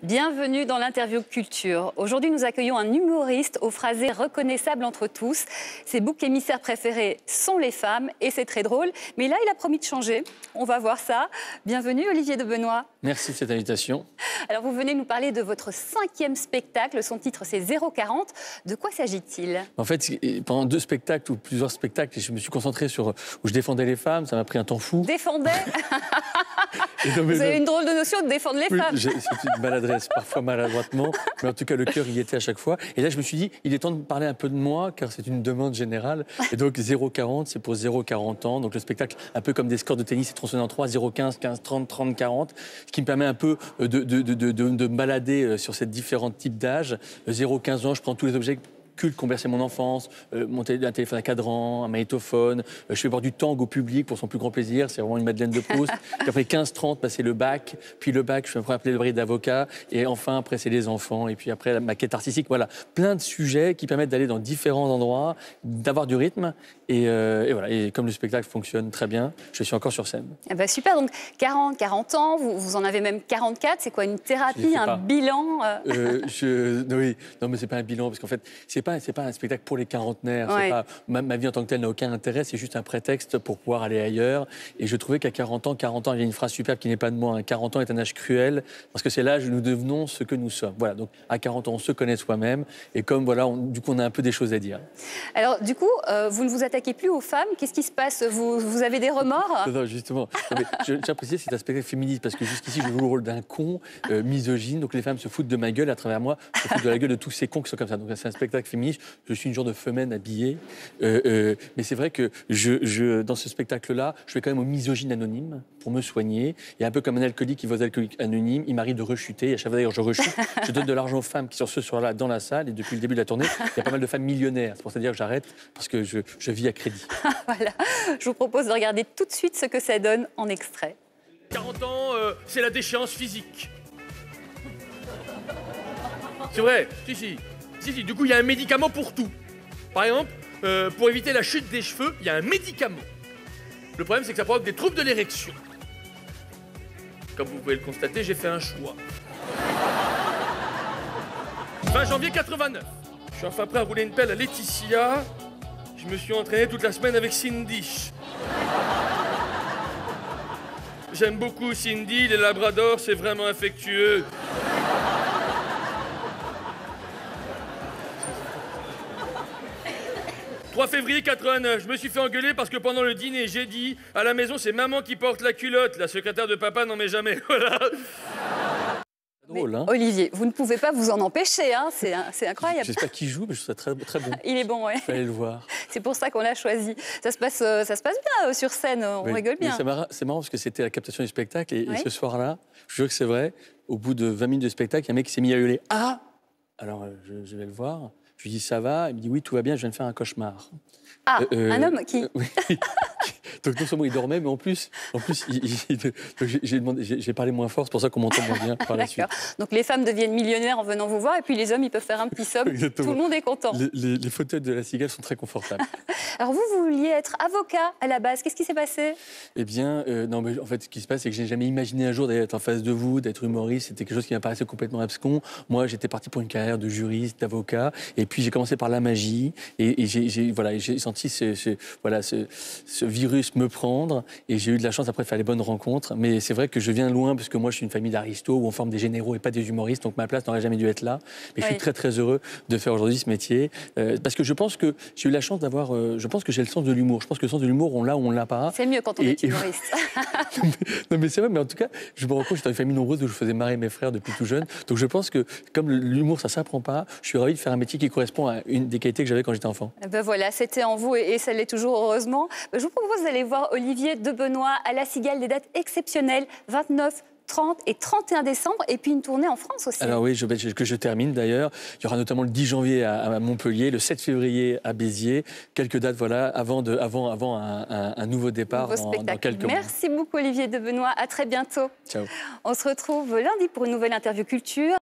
Bienvenue dans l'interview culture. Aujourd'hui, nous accueillons un humoriste au phrasé reconnaissable entre tous. Ses boucs émissaires préférés sont les femmes et c'est très drôle. Mais là, il a promis de changer. On va voir ça. Bienvenue, Olivier de Benoît. Merci de cette invitation. Alors, vous venez nous parler de votre 5e spectacle. Son titre, c'est 040. De quoi s'agit-il? En fait, pendant 2 spectacles ou plusieurs spectacles, je me suis concentré sur où je défendais les femmes. Ça m'a pris un temps fou. Défendait. Vous avez une drôle de notion de défendre les femmes. C'est une maladresse, parfois maladroitement, mais en tout cas, le cœur y était à chaque fois. Et là, je me suis dit, il est temps de parler un peu de moi, car c'est une demande générale. Et donc, 040, c'est pour 0-40 ans. Donc, le spectacle, un peu comme des scores de tennis, est tronçonné en 3, 0-15, 15, 30, 30, 40, ce qui me permet un peu de me balader sur ces différents types d'âge. 0-15 ans, je prends tous les objets culte qu'ont bercé mon enfance, un téléphone à cadran, un magnétophone. Je fais boire du tango au public pour son plus grand plaisir, c'est vraiment une Madeleine de Proust. Puis après 15-30, c'est le bac. Puis le bac, je me prends appeler le bride d'avocat. Et enfin, après, c'est les enfants. Et puis après, la maquette artistique. Voilà, plein de sujets qui permettent d'aller dans différents endroits, d'avoir du rythme. Et voilà. Et comme le spectacle fonctionne très bien, je suis encore sur scène. Ah bah super, donc 40 ans, vous en avez même 44. C'est quoi, une thérapie, un bilan Oui, non, mais c'est pas un bilan, parce qu'en fait, c'est pas un spectacle pour les quarantenaires. Ouais. Pas, ma vie en tant que telle n'a aucun intérêt, c'est juste un prétexte pour pouvoir aller ailleurs. Et je trouvais qu'à 40 ans, il y a une phrase superbe qui n'est pas de moi, hein, 40 ans est un âge cruel, parce que c'est l'âge où nous devenons ce que nous sommes. Voilà, donc à 40 ans, on se connaît soi-même, et comme voilà, du coup, on a un peu des choses à dire. Alors, du coup, vous ne vous attaquez plus aux femmes. Qu'est-ce qui se passe? Vous avez des remords? Non, justement. Je tiens à préciser, c'est un spectacle féministe, parce que jusqu'ici, je joue le rôle d'un con misogyne, donc les femmes se foutent de ma gueule à travers moi, se foutent de la gueule de tous ces cons qui sont comme ça. Donc c'est un spectacle féministe. Je suis une genre de femelle habillée. Mais c'est vrai que dans ce spectacle-là, je vais quand même au misogyne anonyme pour me soigner. Et un peu comme un alcoolique qui va aux alcooliques anonymes, il m'arrive de rechuter. Et à chaque fois d'ailleurs, je rechute. Je donne de l'argent aux femmes qui sont ce soir-là dans la salle. Et depuis le début de la tournée, il y a pas mal de femmes millionnaires. C'est pour ça dire que j'arrête, parce que je vis à crédit. Voilà. Je vous propose de regarder tout de suite ce que ça donne en extrait. 40 ans, c'est la déchéance physique. C'est vrai, si. Du coup, il y a un médicament pour tout. Par exemple, pour éviter la chute des cheveux, il y a un médicament. Le problème, c'est que ça provoque des troubles de l'érection. Comme vous pouvez le constater, j'ai fait un choix. Fin janvier 89. Je suis enfin prêt à rouler une pelle à Laetitia. Je me suis entraîné toute la semaine avec Cindy. J'aime beaucoup Cindy, les labradors, c'est vraiment affectueux. 3 février 89, je me suis fait engueuler parce que pendant le dîner, j'ai dit « À la maison, c'est maman qui porte la culotte, la secrétaire de papa n'en met jamais. » Voilà. Drôle, hein. Olivier, vous ne pouvez pas vous en empêcher, hein. C'est incroyable. Je sais pas qui joue, mais je trouve ça très, très bon. Il est bon, oui. Il fallait le voir. C'est pour ça qu'on l'a choisi. Ça se passe bien sur scène, on rigole bien. C'est marrant parce que c'était la captation du spectacle et Oui. ce soir-là, je jure que c'est vrai, au bout de 20 minutes de spectacle, il y a un mec qui s'est mis à hurler « Ah !» Alors je vais le voir, je lui dis « Ça va ?» Il me dit « Oui, tout va bien, je viens de faire un cauchemar. » Ah, un homme qui... Oui. Donc non seulement il dormait, mais en plus j'ai parlé moins fort, c'est pour ça qu'on m'entend moins bien par la suite. D'accord. Donc les femmes deviennent millionnaires en venant vous voir, et puis les hommes, ils peuvent faire un petit somme. Exactement. Tout le monde est content. Les fauteuils de la Cigale sont très confortables. Alors vous vouliez être avocat à la base. Qu'est-ce qui s'est passé? Eh bien, non, mais en fait, ce qui se passe, c'est que j'ai jamais imaginé un jour d'être en face de vous, d'être humoriste. C'était quelque chose qui m'apparaissait complètement abscon. Moi, j'étais parti pour une carrière de juriste, d'avocat, et puis j'ai commencé par la magie, et j'ai senti ce virus me prendre, et j'ai eu de la chance après de faire les bonnes rencontres. Mais c'est vrai que je viens loin, parce que moi, je suis une famille d'aristos où on forme des généraux et pas des humoristes, donc ma place n'aurait jamais dû être là. Mais je suis très très heureux de faire aujourd'hui ce métier, parce que je pense que j'ai eu la chance d'avoir, je pense que j'ai le sens de l'humour. Je pense que le sens de l'humour, on l'a ou on l'a pas. C'est mieux quand on est humoriste. Non mais c'est vrai, mais en tout cas, je me rends compte que j'étais dans une famille nombreuse où je faisais marrer mes frères depuis tout jeune. Donc je pense que comme l'humour, ça s'apprend pas, je suis ravi de faire un métier qui correspond à une des qualités que j'avais quand j'étais enfant. Ben voilà, c'était en vous et ça l'est toujours, heureusement. Je vous propose d'aller voir Olivier de Benoît à la Cigale, des dates exceptionnelles, 29, 30 et 31 décembre, et puis une tournée en France aussi. Alors oui, que je termine d'ailleurs. Il y aura notamment le 10 janvier à Montpellier, le 7 février à Béziers, quelques dates voilà, avant un nouveau départ dans quelques mois. Merci beaucoup Olivier de Benoît, à très bientôt. Ciao. On se retrouve lundi pour une nouvelle interview culture.